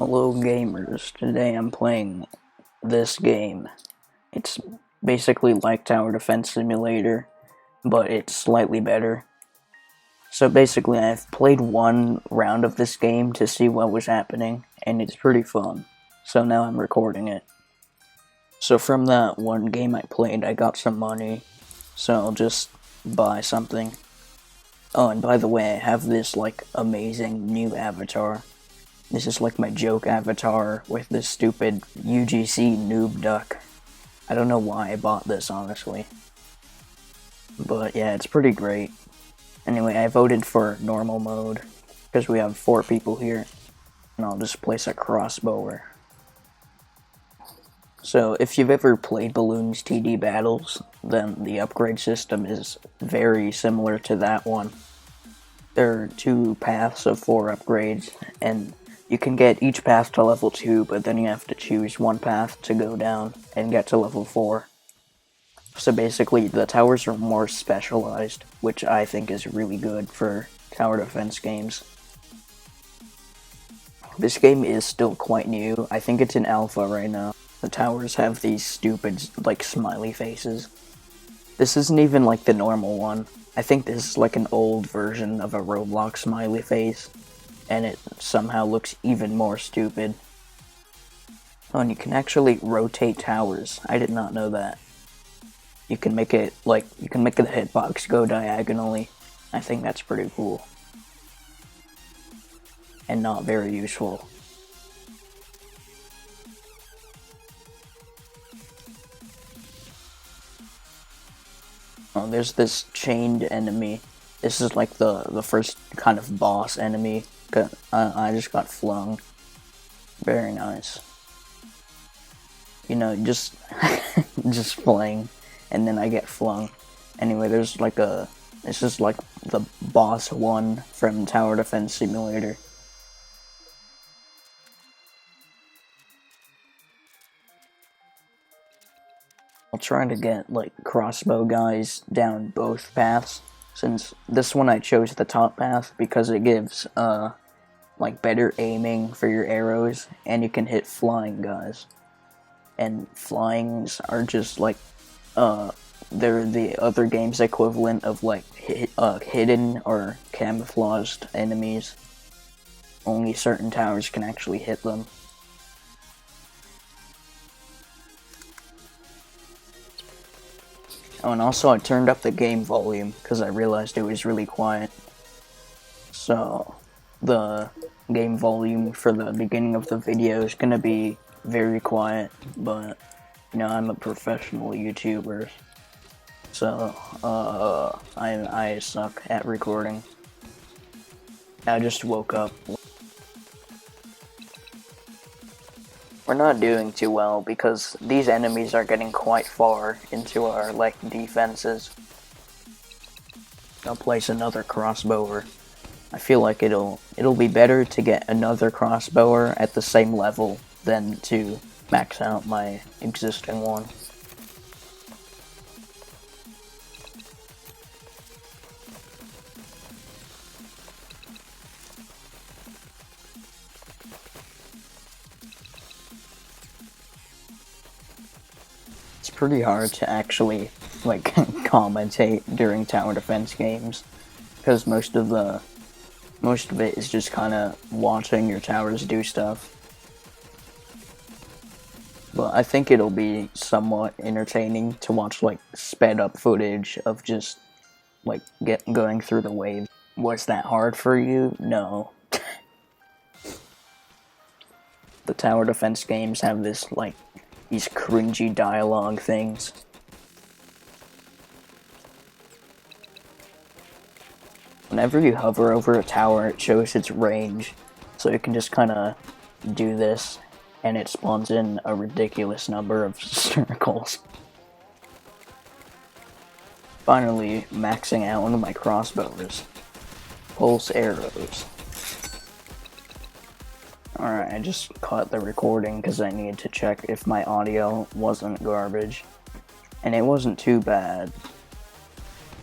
Hello gamers, today I'm playing this game. It's basically like Tower Defense Simulator, but it's slightly better. So basically I've played one round of this game to see what was happening, and it's pretty fun. So now I'm recording it. So from that one game I played, I got some money, so I'll just buy something. Oh, and by the way, I have this amazing new avatar. This is like my joke avatar with this stupid UGC noob duck. I don't know why I bought this, honestly. But yeah, it's pretty great. Anyway, I voted for normal mode, because we have 4 people here. And I'll just place a crossbower. So, if you've ever played Balloons TD Battles, then the upgrade system is very similar to that one. There are 2 paths of 4 upgrades, and you can get each path to level 2, but then you have to choose one path to go down and get to level 4. So basically, the towers are more specialized, which I think is really good for tower defense games. This game is still quite new. I think it's in alpha right now. The towers have these stupid, smiley faces. This isn't even like the normal one. I think this is like an old version of a Roblox smiley face, and it somehow looks even more stupid. Oh, and you can actually rotate towers. I did not know that. You can make it, you can make the hitbox go diagonally. I think that's pretty cool. And not very useful. Oh, there's this chained enemy. This is like the first kind of boss enemy. I just got flung. Very nice. You know, just just playing, and then I get flung. Anyway, there's this is like the boss one from Tower Defense Simulator. I'll try to get crossbow guys down both paths, since this one I chose the top path because it gives better aiming for your arrows, and you can hit flying guys. And flyings are just they're the other game's equivalent of hidden or camouflaged enemies. Only certain towers can actually hit them. Oh, and also I turned up the game volume because I realized it was really quiet. So the game volume for the beginning of the video is gonna be very quiet, but you know, I'm a professional YouTuber, so I suck at recording. I just woke up. We're not doing too well because these enemies are getting quite far into our defenses. I'll place another crossbower. I feel like it'll be better to get another crossbower at the same level than to max out my existing one. It's pretty hard to actually commentate during tower defense games, because most of it is just kind of watching your towers do stuff. But I think it'll be somewhat entertaining to watch sped up footage of just going through the waves. Was that hard for you? No. The tower defense games have this these cringy dialogue things. Whenever you hover over a tower, it shows its range, so you can just kind of do this, and it spawns in a ridiculous number of circles. Finally, maxing out one of my crossbows. Pulse arrows. Alright, I just caught the recording because I needed to check if my audio wasn't garbage. And it wasn't too bad.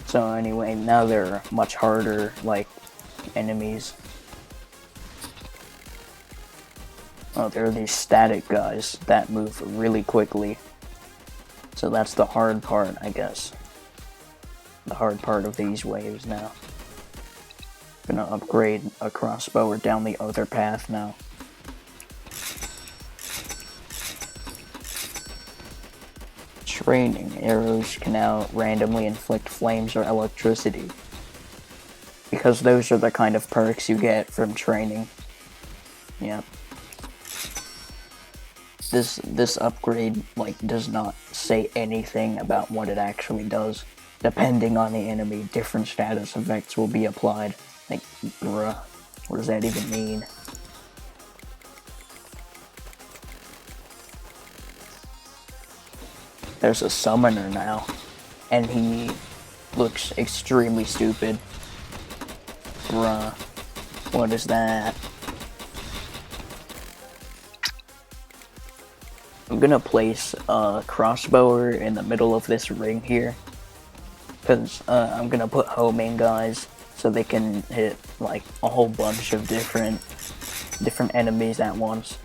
So anyway, now they're much harder, enemies. Oh, there are these static guys that move really quickly. So that's the hard part, I guess. The hard part of these waves now. Gonna upgrade a crossbow down the other path now. Training. Arrows can now randomly inflict flames or electricity. Because those are the kind of perks you get from training. Yeah. This upgrade, like, does not say anything about what it actually does. Depending on the enemy, different status effects will be applied. Like, bruh, what does that even mean? There's a summoner now, and he looks extremely stupid. Bruh, what is that? I'm gonna place a crossbower in the middle of this ring here, because I'm gonna put homing guys so they can hit like a whole bunch of different enemies at once.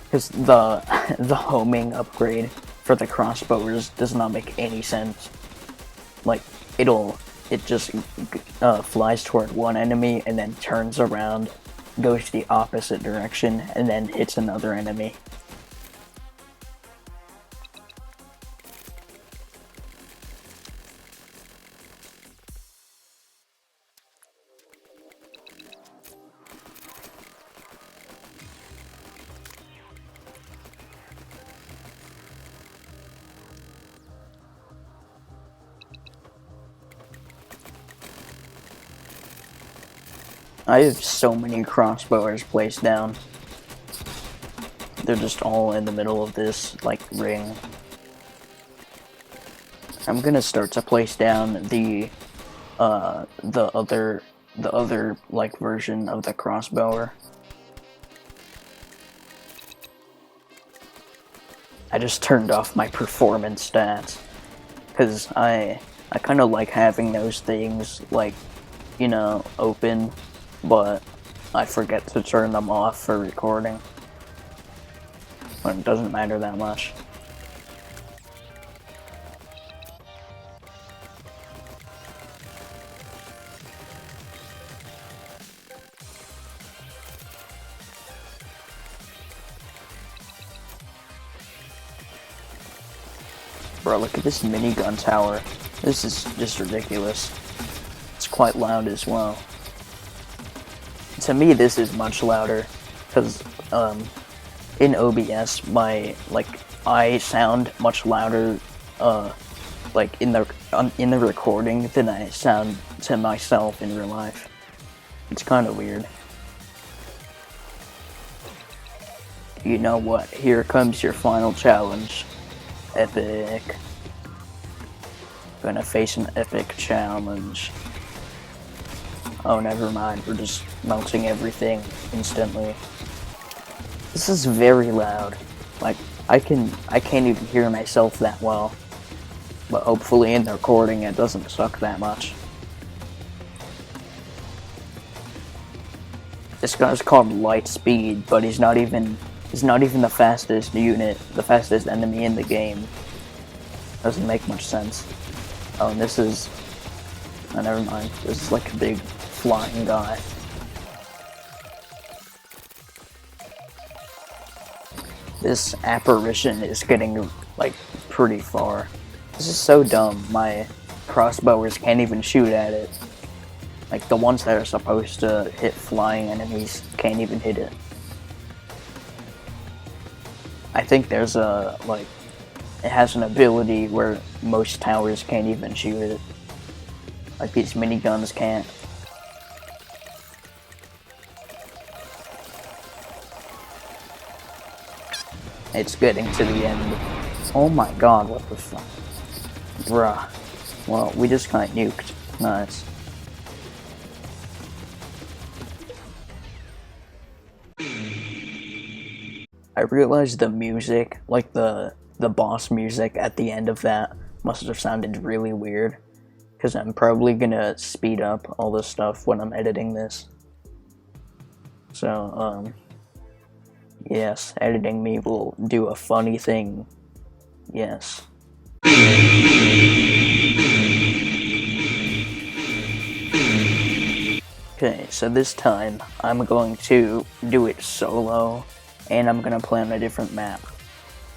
Because the homing upgrade for the crossbowers does not make any sense. Like it just flies toward one enemy and then turns around, goes the opposite direction, and then hits another enemy. I have so many crossbowers placed down. They're just all in the middle of this, like, ring. I'm gonna start to place down the other, like, version of the crossbower. I just turned off my performance stats, because I kind of like having those things, like, you know, open, but I forget to turn them off for recording. But it doesn't matter that much. Bro, look at this minigun tower. This is just ridiculous. It's quite loud as well. To me, this is much louder, because in OBS, I sound much louder, like in the recording than I sound to myself in real life. It's kind of weird. You know what? Here comes your final challenge. Epic. Gonna face an epic challenge. Oh, never mind. We're just melting everything instantly. This is very loud. Like, I can't even hear myself that well. But hopefully in the recording it doesn't suck that much. This guy's called Lightspeed, but he's not even the fastest unit, the fastest enemy in the game. Doesn't make much sense. Oh, and this is... Oh, never mind. This is like a big flying guy. This apparition is getting, like, pretty far. This is so dumb. My crossbowers can't even shoot at it. Like, the ones that are supposed to hit flying enemies can't even hit it. I think there's a, like, it has an ability where most towers can't even shoot it. Like, these miniguns can't. It's getting to the end. Oh my god, what the fuck? Bruh. Well, we just got nuked. Nice. I realized the music, like the boss music at the end of that must have sounded really weird. Because I'm probably gonna speed up all this stuff when I'm editing this. So, Yes, editing me will do a funny thing. Yes. Okay, so this time I'm going to do it solo, and I'm gonna play on a different map.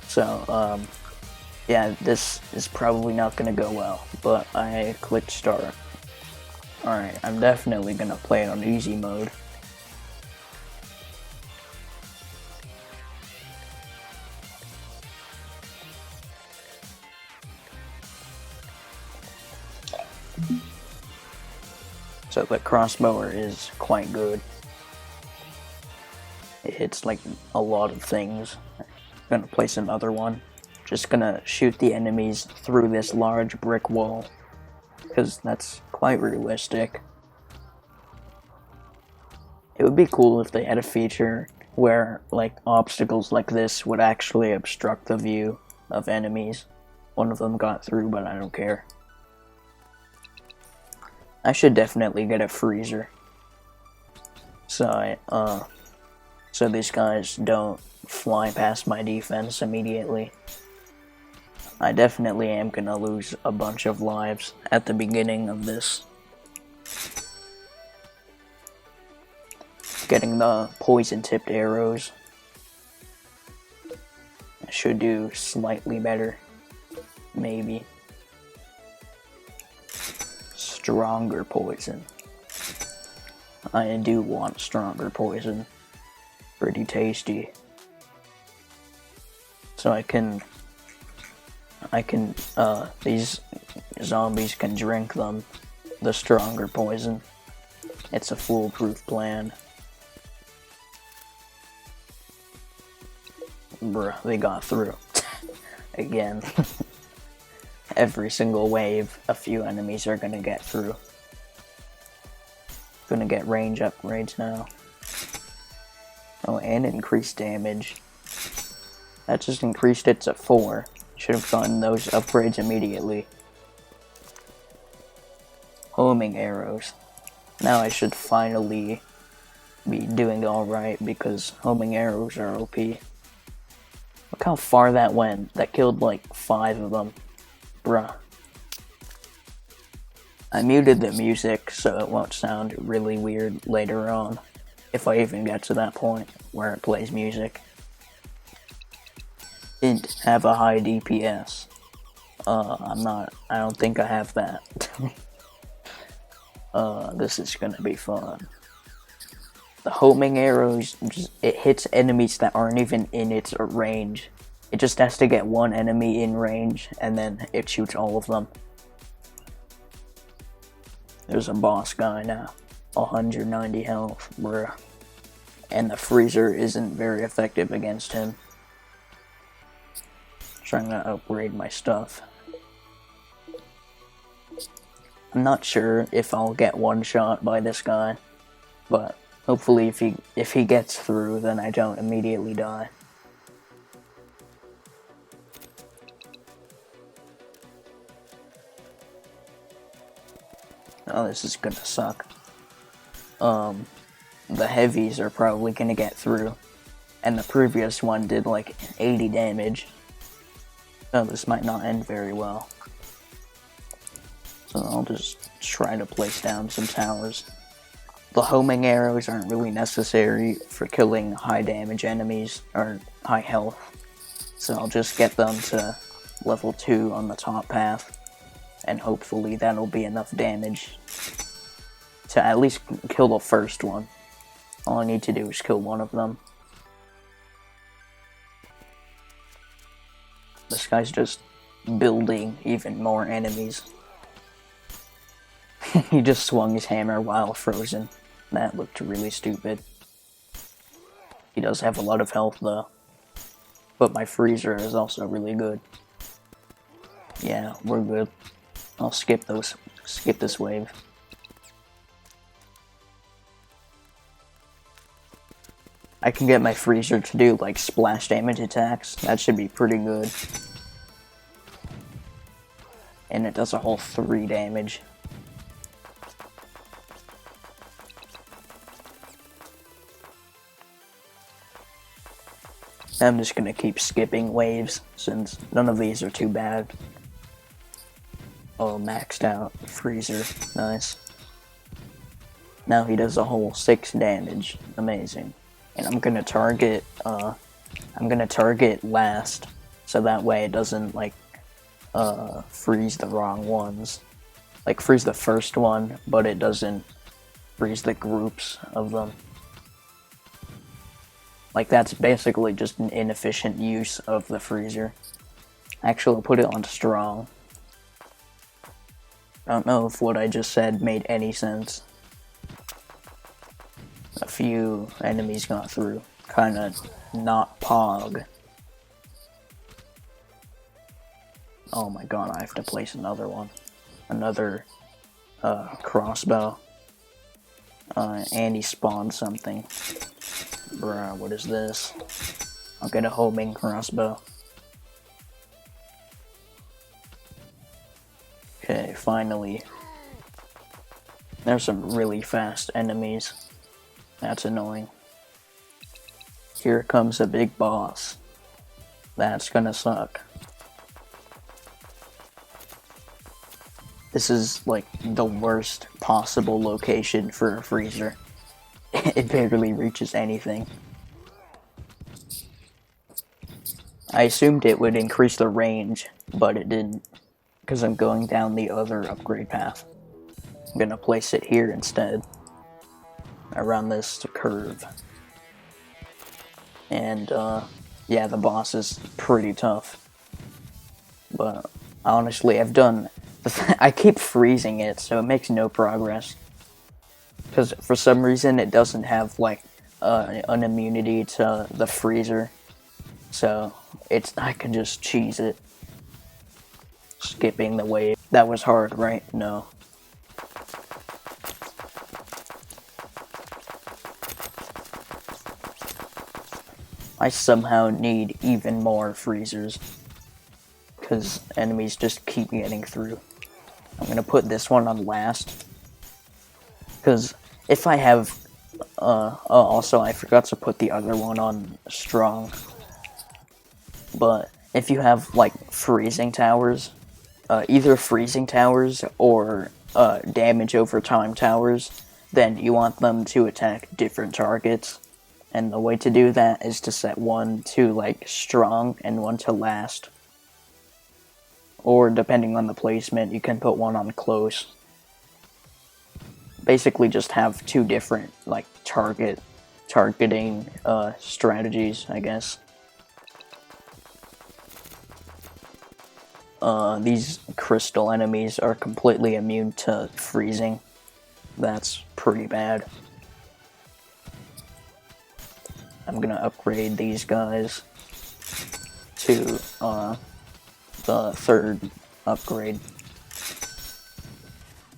So, yeah, this is probably not gonna go well, but I clicked start. Alright, I'm definitely gonna play it on easy mode. So the crossbow is quite good. It hits like a lot of things. I'm gonna place another one. Just gonna shoot the enemies through this large brick wall, because that's quite realistic. It would be cool if they had a feature where like obstacles like this would actually obstruct the view of enemies. One of them got through, but I don't care. I should definitely get a freezer. So these guys don't fly past my defense immediately. I definitely am gonna lose a bunch of lives at the beginning of this. Getting the poison-tipped arrows. I should do slightly better. Maybe. Stronger poison. I do want stronger poison. Pretty tasty. So these zombies can drink them, the stronger poison. It's a foolproof plan. Bruh, they got through. Again. Every single wave, a few enemies are gonna get through. Gonna get range upgrades now. Oh, and increased damage. That just increased it to 4. Should have gotten those upgrades immediately. Homing arrows. Now I should finally be doing alright because homing arrows are OP. Look how far that went. That killed like 5 of them. Bruh. I muted the music so it won't sound really weird later on. If I even get to that point where it plays music. Didn't have a high DPS. I don't think I have that. This is gonna be fun. The homing arrows, it hits enemies that aren't even in its range. It just has to get one enemy in range, and then it shoots all of them. There's a boss guy now. 190 health, bruh. And the freezer isn't very effective against him. Trying to upgrade my stuff. I'm not sure if I'll get one shot by this guy, but hopefully if he gets through, then I don't immediately die. Oh, this is gonna suck. The heavies are probably gonna get through, and the previous one did like 80 damage. So this might not end very well. So I'll just try to place down some towers. The homing arrows aren't really necessary for killing high damage enemies, or high health. So I'll just get them to level 2 on the top path, and hopefully that'll be enough damage to at least kill the first one. All I need to do is kill one of them. This guy's just building even more enemies. He just swung his hammer while frozen. That looked really stupid. He does have a lot of health though. But my freezer is also really good. Yeah, we're good. I'll skip this wave. I can get my freezer to do like splash damage attacks. That should be pretty good. And it does a whole 3 damage. I'm just gonna keep skipping waves since none of these are too bad. Oh, maxed out freezer, nice. Now he does a whole 6 damage, amazing. And I'm gonna target last, so that way it doesn't like freeze the wrong ones. Like freeze the first one, but it doesn't freeze the groups of them. Like that's basically just an inefficient use of the freezer. Actually, I'll put it on strong. I don't know if what I just said made any sense. A few enemies got through. Kinda not pog. Oh my god, I have to place another one. Another crossbow. And he spawned something. Bruh, what is this? I'll get a homing crossbow. Okay, finally. There's some really fast enemies. That's annoying. Here comes a big boss. That's gonna suck. This is like the worst possible location for a freezer. It barely reaches anything. I assumed it would increase the range, but it didn't, because I'm going down the other upgrade path. I'm gonna place it here instead, around this curve. And yeah, the boss is pretty tough. But honestly, I keep freezing it, so it makes no progress. Because for some reason it doesn't have like an immunity to the freezer, so I can just cheese it. Skipping the wave. That was hard, right? No. I somehow need even more freezers, because enemies just keep getting through. I'm gonna put this one on last, because if I have, also I forgot to put the other one on strong, but if you have like freezing towers, either freezing towers or damage over time towers, then you want them to attack different targets. And the way to do that is to set one to like strong and one to last. Or depending on the placement, you can put one on close. Basically just have two different like targeting strategies, I guess. These crystal enemies are completely immune to freezing. That's pretty bad. I'm gonna upgrade these guys to the third upgrade.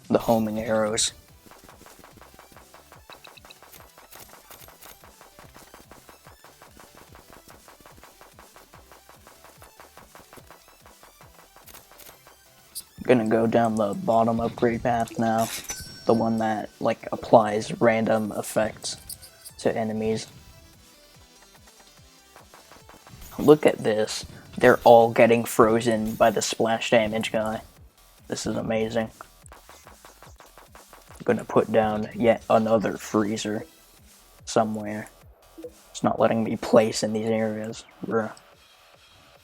The homing arrows. I'm gonna go down the bottom upgrade path now. The one that like applies random effects to enemies. Look at this. They're all getting frozen by the splash damage guy. This is amazing. I'm gonna put down yet another freezer somewhere. It's not letting me place in these areas. Bruh.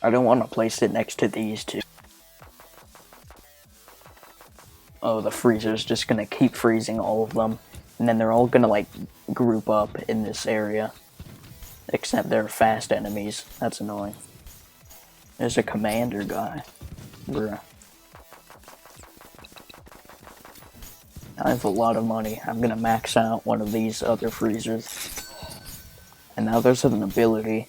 I don't want to place it next to these two. Oh, the freezer's just gonna keep freezing all of them. And then they're all gonna like group up in this area. Except they're fast enemies. That's annoying. There's a commander guy. Bruh. I have a lot of money. I'm gonna max out one of these other freezers. And now there's an ability.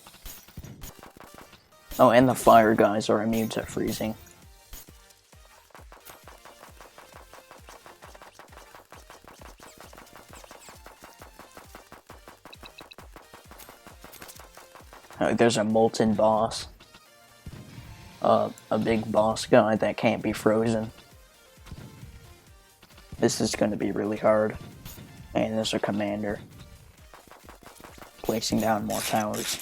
Oh, and the fire guys are immune to freezing. There's a molten boss. A big boss guy that can't be frozen. This is gonna be really hard. And there's a commander. Placing down more towers.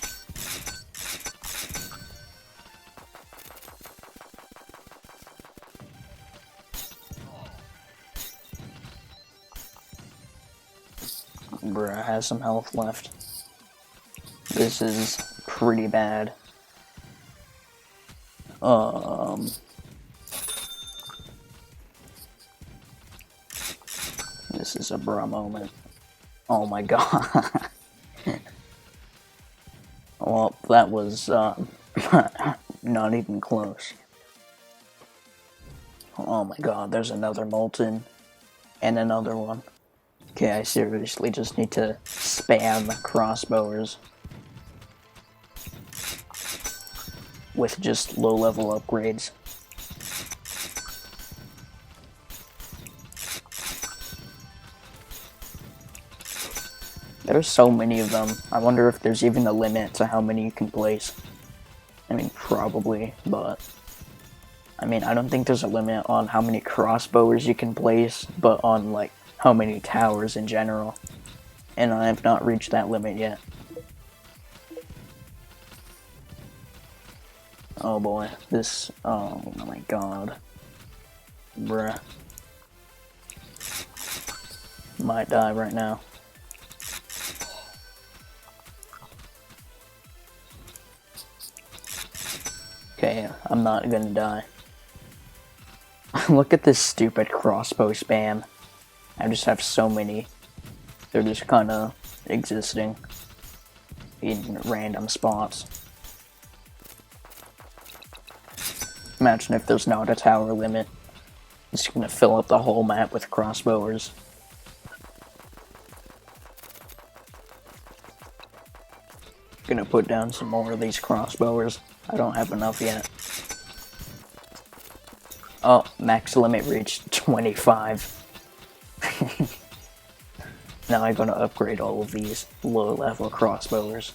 Bruh has some health left. This is pretty bad. This is a bruh moment. Oh my god. Well, that was, not even close. Oh my god, there's another Molten. And another one. Okay, I seriously just need to spam crossbowers. With just low-level upgrades. There's so many of them. I wonder if there's even a limit to how many you can place. I mean, probably, but... I mean, I don't think there's a limit on how many crossbowers you can place, but on, like, how many towers in general. And I have not reached that limit yet. Oh boy, this... oh my god. Bruh. Might die right now. Okay, I'm not gonna die. Look at this stupid crossbow spam. I just have so many. They're just kinda existing in random spots. Imagine if there's not a tower limit. It's gonna fill up the whole map with crossbowers. Gonna put down some more of these crossbowers. I don't have enough yet. Oh, max limit reached 25. Now I'm gonna upgrade all of these low-level crossbowers.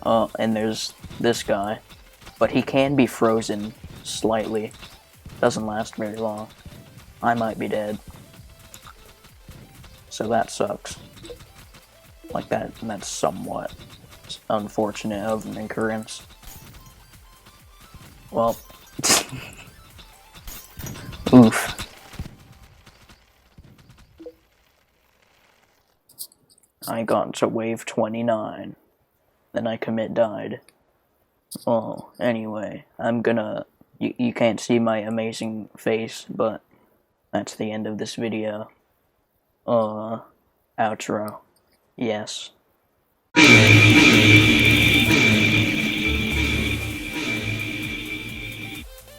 Oh, and there's this guy. But he can be frozen slightly. Doesn't last very long. I might be dead. So that sucks. Like that's somewhat unfortunate of an occurrence. Well, oof. I got to wave 29. Then I commit died. Well, anyway, I'm gonna... You can't see my amazing face, but that's the end of this video. Outro. Yes.